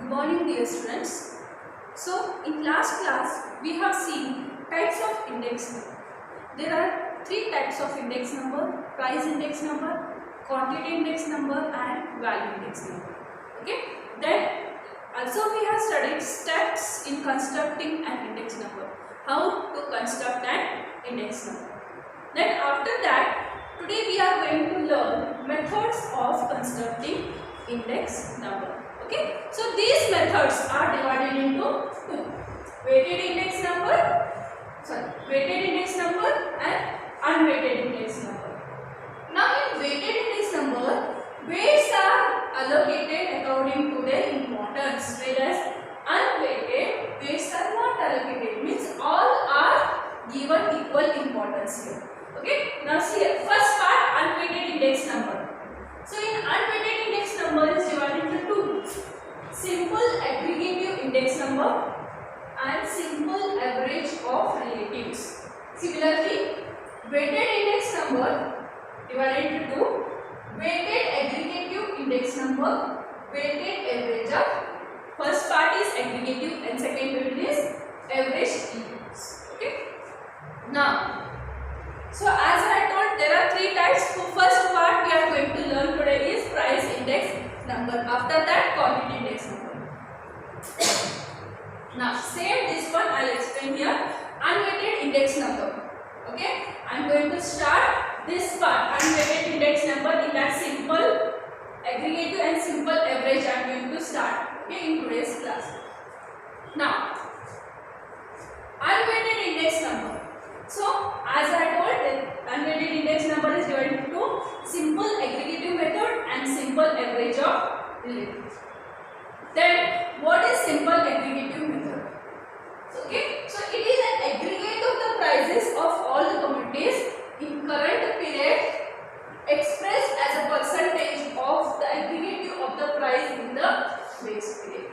morning, dear students. So, in last class, we have seen types of index number. There are three types of index number: price index number, quantity index number, and value index number. Okay. Then also we have studied steps in constructing an index number. How to construct an index number. Then after that, today we are going to learn methods of constructing index number. Okay, so these methods are divided into two: weighted index number, and unweighted index number. Now in weighted index number, weights are allocated according to their importance, whereas unweighted weights are not allocated, means all are given equal importance here. Okay, now see here, first part, unweighted index number. So in unweighted index number is divided into two: simple aggregative index number and simple average of relatives. Similarly, weighted index number divided into two: weighted aggregative index number, weighted average of. First part is aggregative and second one is average index. Okay. Now, so as I told, there are three types. So first part we are going to learn today is price index number. After that, quantity index number. Now same this one I will explain here. Unweighted index number. Okay, I am going to start this part, unweighted index number, in that simple aggregative and simple average I am going to start, okay, in today's class. Now unweighted index number. So as I told, unweighted index number is divided into simple aggregative method and simple average of relatives. Then what is simple aggregative method? Okay, so it is an aggregate of the prices of all the commodities in current period expressed as a percentage of the aggregate of the price in the base period.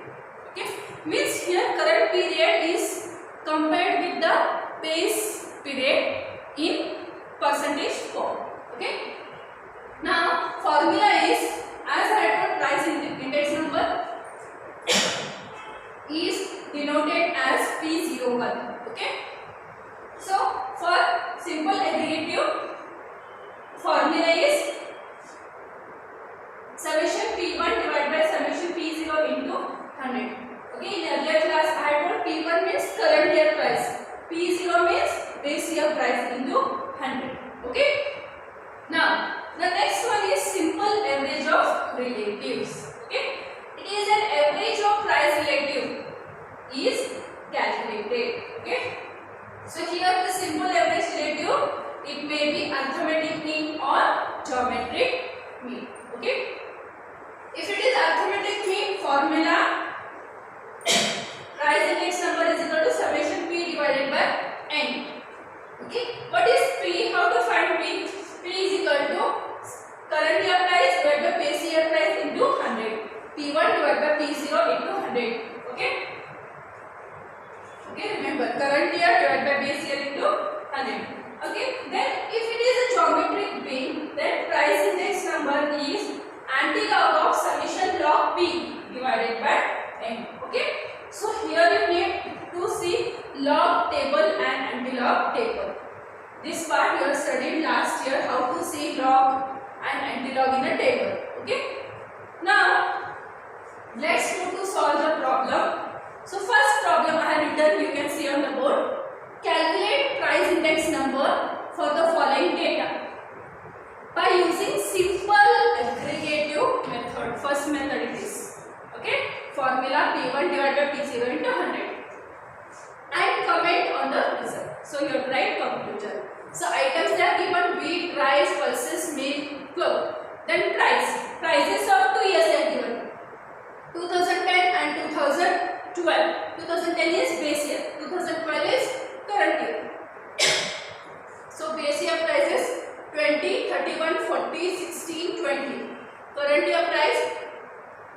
Okay, means here current period is compared with the base period in percentage form. Okay, now formula is, as I told, price index number is denoted as P01. Okay, so for simple aggregative, formula is summation P1 divided by summation P0 into 100. Okay, in earlier class I told P1 means current year price, P0 means base year price into 100. Okay, now the next one is simple average of relatives. Okay, it is an average of price relative is calculated. Okay, so here the simple average relative, it may be arithmetic mean or geometric mean. Okay, if it is arithmetic mean, formula price index number is equal to summation P divided by N. Okay, what is P? How to find P? P is equal to current year price divided by base year price into 100. P1 divided by P0 into 100. Okay. Okay, remember, current year divided by base year into 100. Okay, then if it is a geometric mean, then price index number is anti-log of summation log P divided by N. Okay, so here you need to see log table and anti-log table. This part you have studied last year, how to see log and anti-log in a table. Okay, now let's move to solve the problem. So first problem I have written, you can see on the board. Calculate price index number for the following data by using simple aggregative method. First method it is. Okay, formula P1 divided by P0 into 100. And comment on the result. So you have to write conclusion. So items are given: wheat, rice, pulses, milk, cloth. Then prices of 2 years are given: 2010 and 2012. 2010 is base year, 2012 is current year. So base year prices 20, 31, 40, 16, 20. Current year price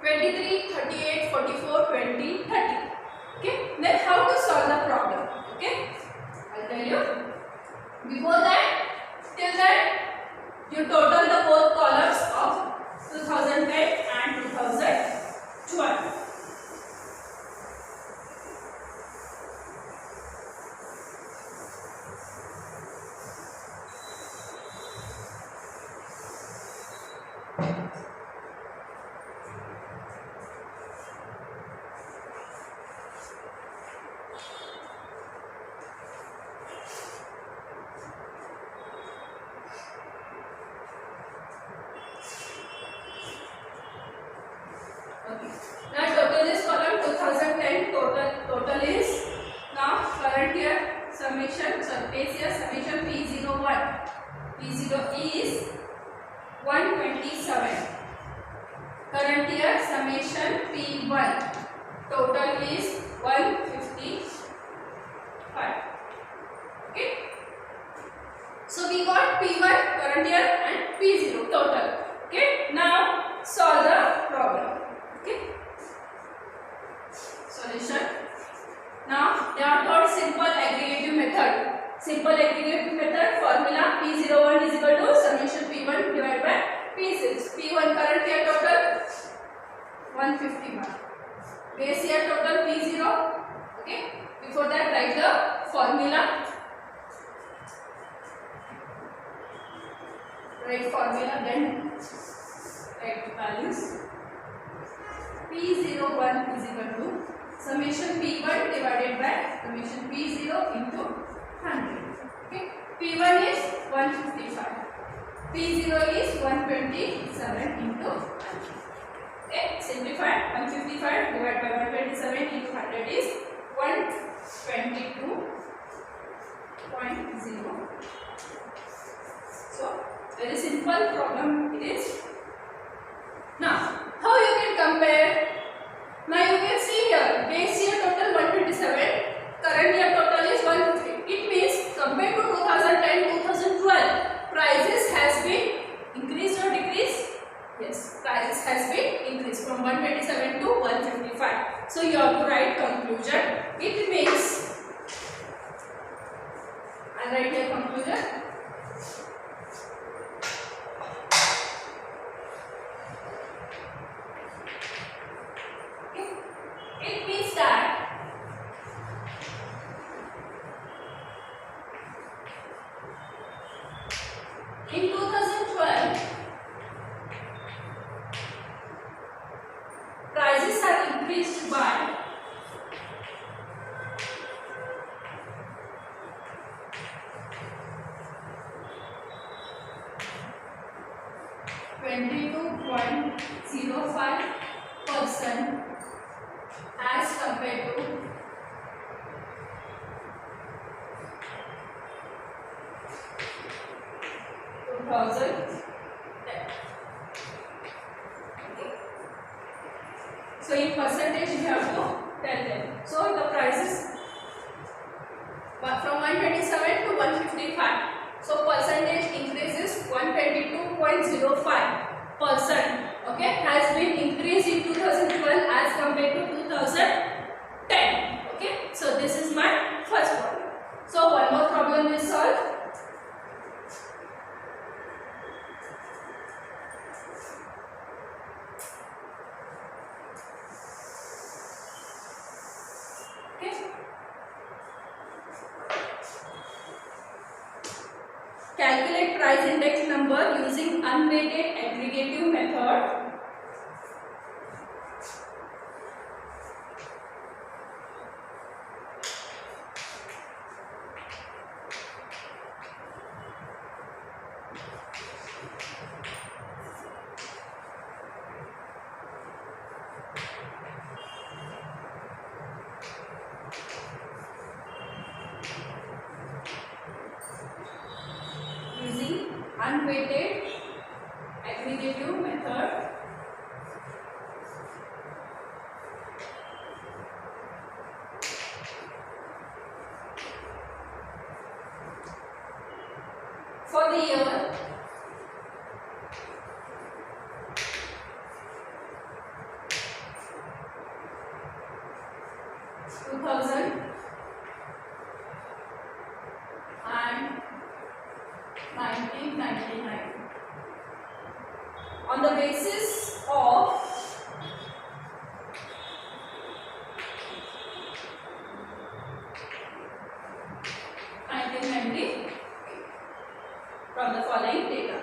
23, 38, 44, 20, 30. Okay, then how to solve the problem? Okay, I'll tell you. Before that, till that, you total the both columns of 2010 and 2012. Okay. Now total is column 2010 total is now current year summation, so base year summation P01. P0 is 127. Current year summation P1 total is 155. Okay. So we got P1 current year and P0 total. Okay. Now solve the problem. Okay. Solution. Now there are third simple aggregative method. Simple aggregative method formula P01 is equal to summation P1 divided by P6. P1 current year total 151. Base year total P0. Okay. Before that write the formula. Write formula, then write values. P01 is equal to summation P1 divided by summation P0 into 100. Okay. P1 is 155. P0 is 127 into 100. Okay. Simplified. 155 divided by 127 into 100 is 122.0. So very simple problem it is. Now how you can compare? Now you can see here base year total 127, current year total is 150. It means compared to 2010-2012 prices has been increased or decreased? Yes, prices has been increased from 127 to 155. So you have to write conclusion. It means, I'll write your conclusion. It means that in 2012 prices have increased by 22.05% as compared to 2010. Okay. So in percentage you have to tell them. So the prices from 127 to 155. So percentage increase is 122.05%. Okay, has been increased in 2012 as compared to 2010. Okay, so this is my first problem. So one more problem is solved. Okay. Calculate price index number using unweighted aggregative method. Unweighted aggregative method. For the year 2000 and 1999 on the basis of from the following data.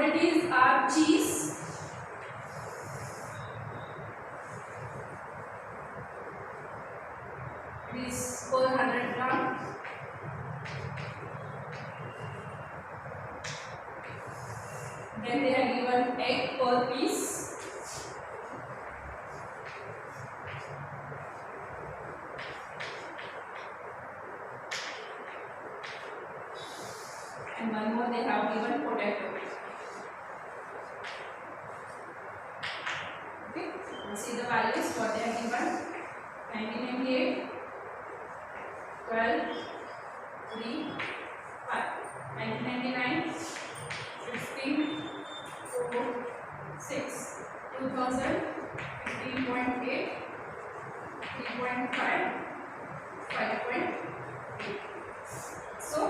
commodities are cheese, it is 400 gram. Then they are given egg per piece. And one more they have given potato. Okay, let's see the values what they are given. 1998, 12, 3, 5. 1999, 15, 4, 6. 2000, 15.8, 3.5, 5.8. So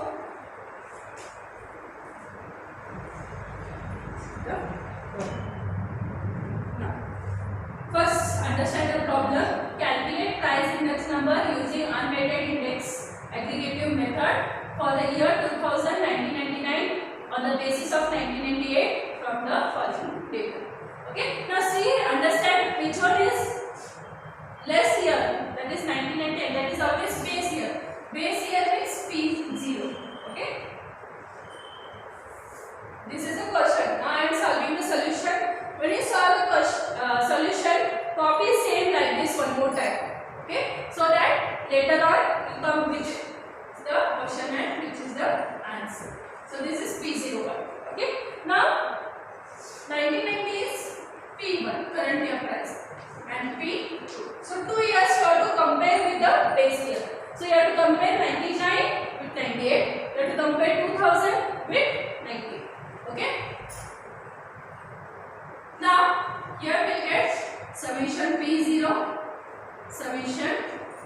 first, understand the problem. Calculate price index number using unweighted index aggregative method for the year 2000, 1999 on the basis of 1998 from the following data. Okay. Now see, understand which one is less year, that is 1998, that is always base year. Base year means P0. Okay. This is a question. Now I am solving the solution. When you solve the question, solution, copy same like this one more time. Okay, so that later on you come which is the question and which is the answer. So this is P01. Okay. Now 1990 is P1, current year price, and P2. So 2 years you have to compare with the base year. So you have to compare 99 with 98. You have to compare 2000 with 98. Okay. Now here we get summation P0, summation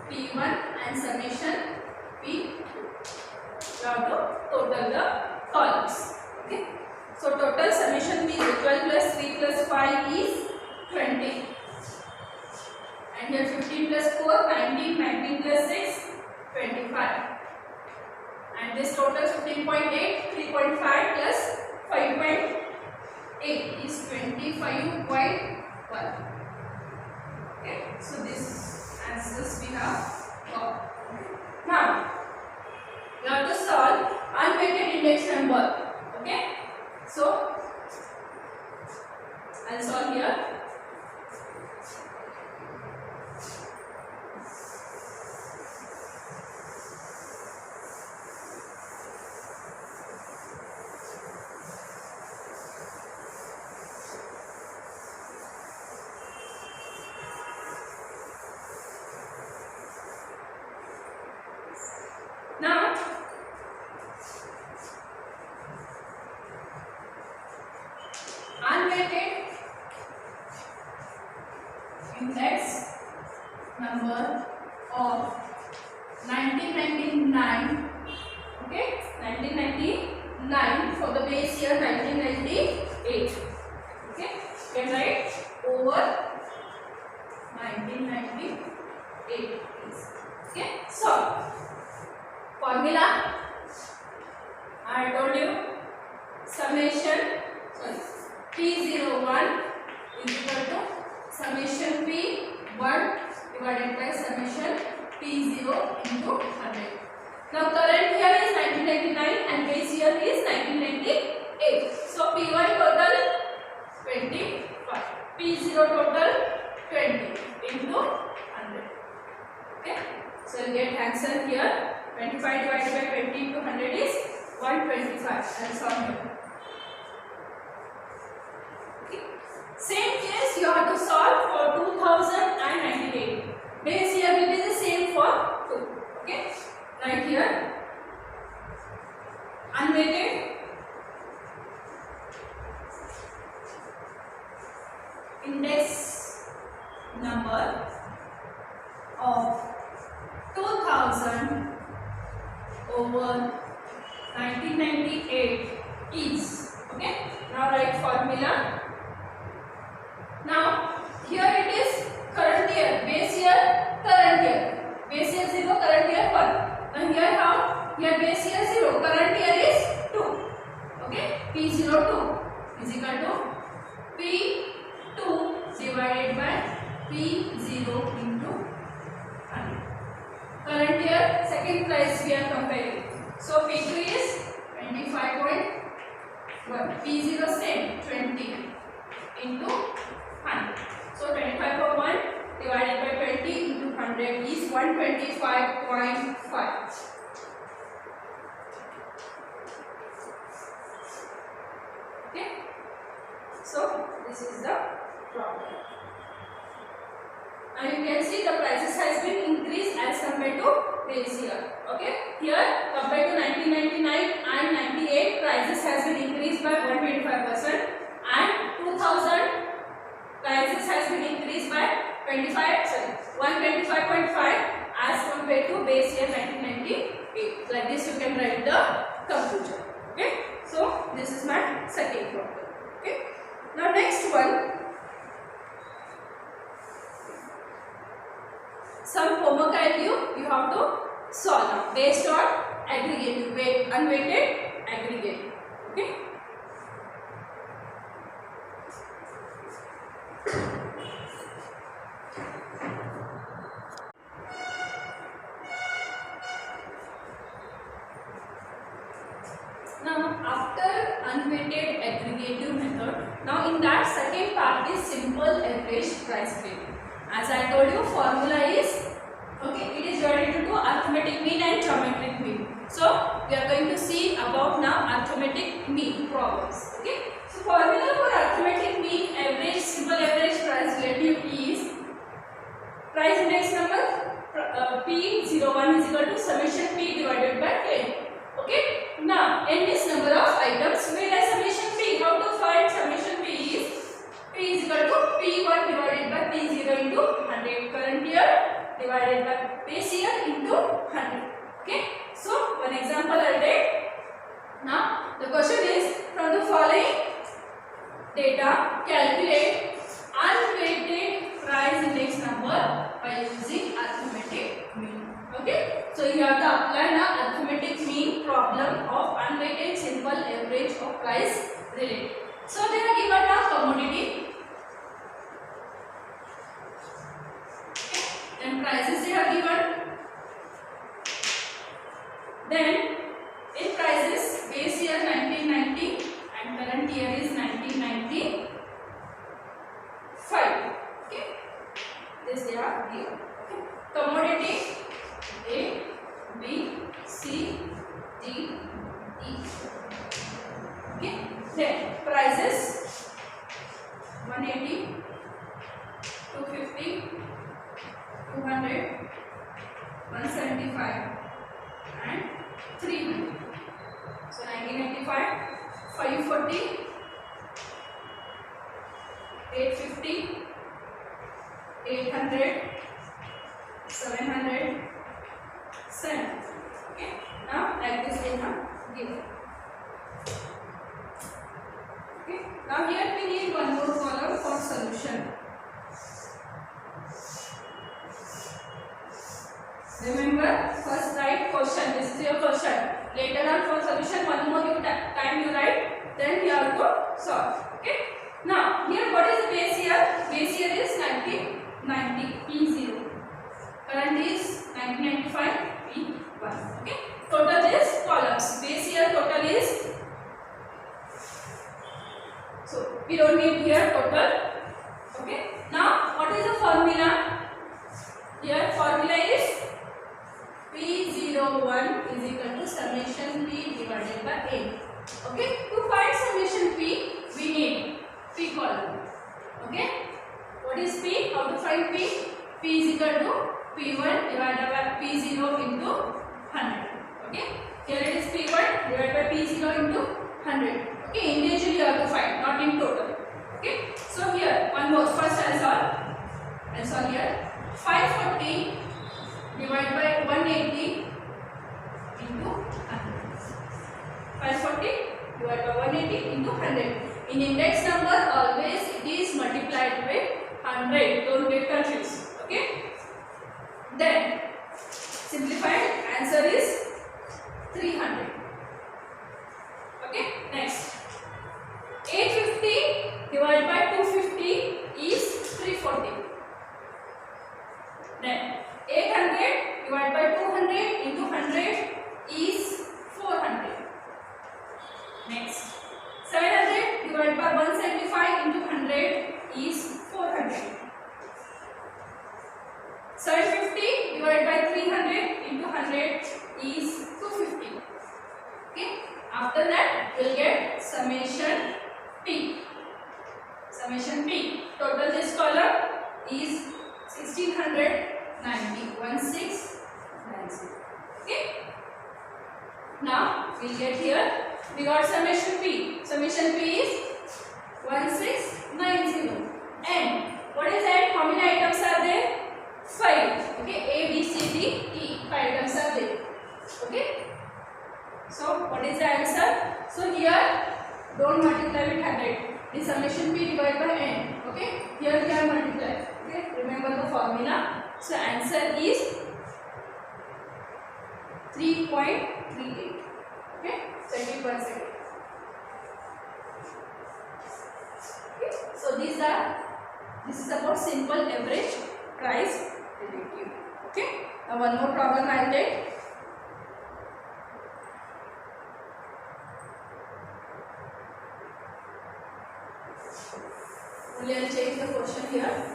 P1 and summation P2. You have to total the columns. Okay. So total summation P0, 12 plus 3 plus 5 is 20. And here 15 plus 4, 19, 19 plus 6, 25. And this total 15.8, 3.5 plus 5.8 is 25.1. Okay, so this answers we have got. Now you have to solve unweighted index number. Okay, so I'll solve here. Now unweighted index number of 1999. Okay, 1999 for the base year 1998. Okay, get right, over 1998. Okay, so formula I told you, summation P01 is equal to summation P1 divided by summation P0 into 100. Now current year is 1999 and base year is 1998. So P1 total 25, P0 total 20 into 100. Okay, so you get answer here. 25 divided by 20 into 100 is 125. And solve it. Okay. Same case you have to solve for 2098. Base year will be the same for 2. Okay. Right here. Unweighted index number of 2000 over 1998 is. Okay. Now write formula. Now here it is current year, base year, current year. Base year 0, current year 1. Now here how? Here base year 0, current year is 2. Okay. P02 is P0 same 20 into 100. So 25 for 1 divided by 20 into 100 is 125.5. Okay. So this is the problem. And you can see the prices has been increased as compared to previous year. Okay. Here compared to 1999 and 98 prices has been increased by 125% and 2000 prices has been increased by 125.5 as compared to base year 1998. Like this you can write the conclusion. Okay. So this is my second problem. Okay. Now next one. Some homework I give you have to solve now based on aggregate, unweighted aggregate. Okay. Now after unweighted aggregative method, now in that second part is simple average price grading. As I told you, formula is okay. It is divided into arithmetic mean and geometric mean. So we are going to see about now arithmetic mean problems. Okay. So formula for arithmetic mean average simple average price relative is price index number P01 is equal to summation P divided by n. Okay. Now n is number of items whereas summation P, how to find summation P is P is equal to P1 divided by P0 into 100 current year divided by base year into 100. Okay. So one example I take. Now the question is from the following data calculate unweighted price index number by using arithmetic mean. Okay. So you have to apply now arithmetic mean problem of unweighted simple average of price related. So they are given a commodity and prices they are given. Then in prices base year 1990 and current year is 1995. Okay. This they are given. Okay. Commodity A, B, C, D, E. Okay. Then prices 180, 250, 200, 175 and 300. So 1995, 540, 850, 800, 700, 7. Okay. Now like this we have given. Okay. Now here we need one more column for solution. Remember, first write question. This is your question. Later on for solution, one more time you write. Then you have to solve. Okay. Now here what is the base year? Base year is 1990 P0. Current is 1995 P1. Okay. Total is columns. Base year total is. So we don't need here total. Okay. Now what is the formula? Here formula is P01 is equal to summation P divided by A. Okay. To find summation P, we need P column. Okay. What is P? How to find P? P is equal to P1 divided by P0 into 100. Okay. Here it is P1 divided by P0 into 100. Okay. Individually you have to find, not in total. Okay. So here one more. First I solve here. 540 divided by 180 into 100. 540 divided by 180 into 100. In index number always it is multiplied with 100. Don't get confused. Okay. Then simplified answer is 300. Okay. Next 850 divided by 250 is 340. Then 800 divided by 200 into 100 is 400. Next 700 750 divided by 300 into 100 is 250. Okay. After that, we'll get summation P. Summation P. Total this column is 1690. 1690. Okay. Now we'll get here. We got summation P. Summation P is 1690. And what is that? How many items are there? 5. Okay. A, B, C, D, E. 5 items are there. Okay. So what is the answer? So here don't multiply with 100. The summation P divided by n. Okay. Here we have multiplied. Okay. Remember the formula. So answer is 3.38. Okay. 20%. Okay. So this is about simple average price relative. Okay. Now one more problem I'll take. Only I'll change the question here.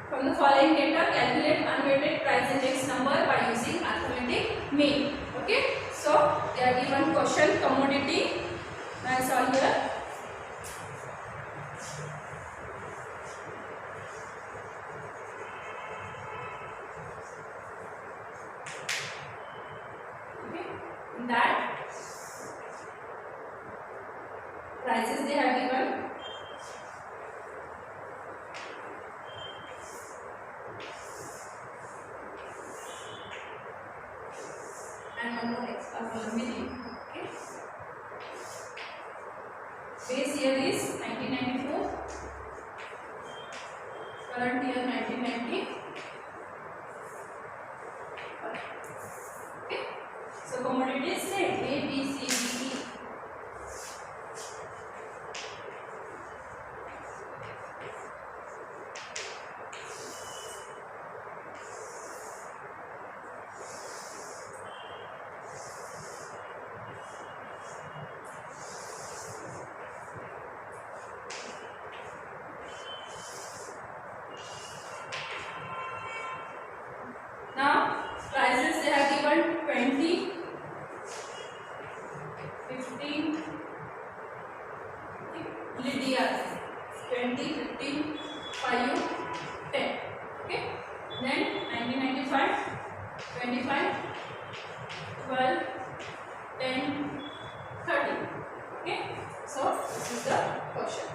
From the following data, calculate unweighted price index number by using arithmetic mean. Okay. So they are given question commodity. I saw here. In that prices they have given. And one more example meaning. Okay. Base year is 1994. Current year 1990. Okay. So commodities say A, B, C, D, E. Now prices they have given 20, 15, LDR 20, 15, 5, 10. Okay. Then 1995, 25, 12, 10, 30. Okay. So this is the question.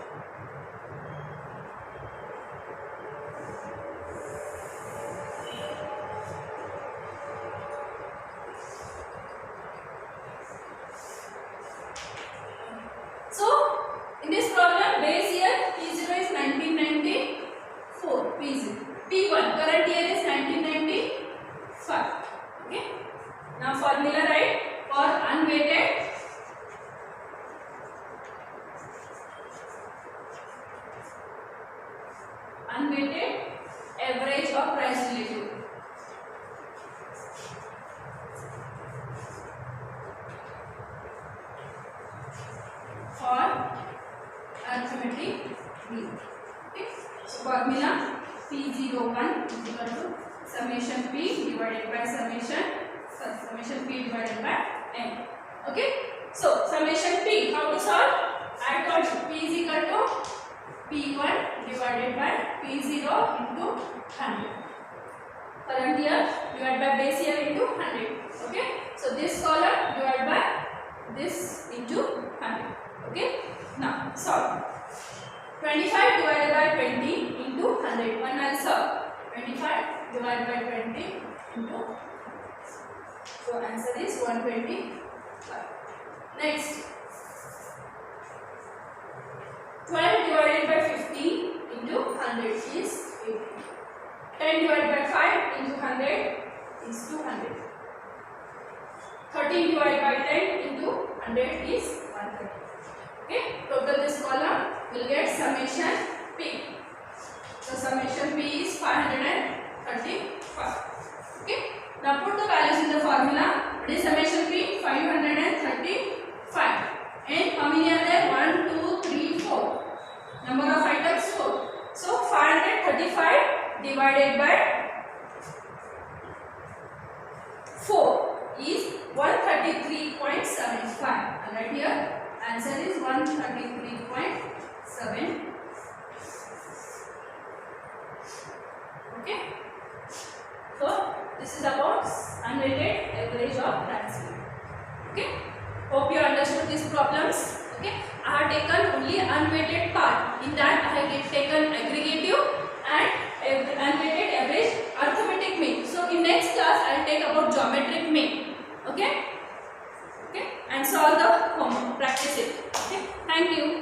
So in this problem, base year P0 is 1994. P0. P1 current year is 1995. Okay. Now formula write for unweighted average of price relative. For arithmetic mean. Okay. So formula P01 is equal to summation P divided by summation P divided by n. Okay. So summation P, how to solve? I told you P is equal to P1 divided by P0 into 100. Current year divided by base year into 100. Okay. So this column divided by this into 100. Okay. Now solve. 25 divided by 20 into 100. One answer. 25 divided by 20 into 100. So answer is 125. Next. 12 divided by 50 into 100 is 80. 10 divided by 5 into 100 is 200. 13 divided by 10 into 100 is 130. Okay, total this column will get summation P. So summation P is 535. Okay. Now put the values in the formula. What is summation P? 535. And how many are there? 1, 2, 3, 4. Number of items 4. So 535 divided by 4 is 133.75. And right here answer is 133.7. Okay. So this is about unweighted average of pricing. Okay. Hope you understood these problems. Okay. I have taken only unweighted part. In that I have taken aggregative and unweighted average arithmetic mean. So in next class I will take about geometric mean. Okay. Okay. And solve the homework. Practice it. Okay. Thank you.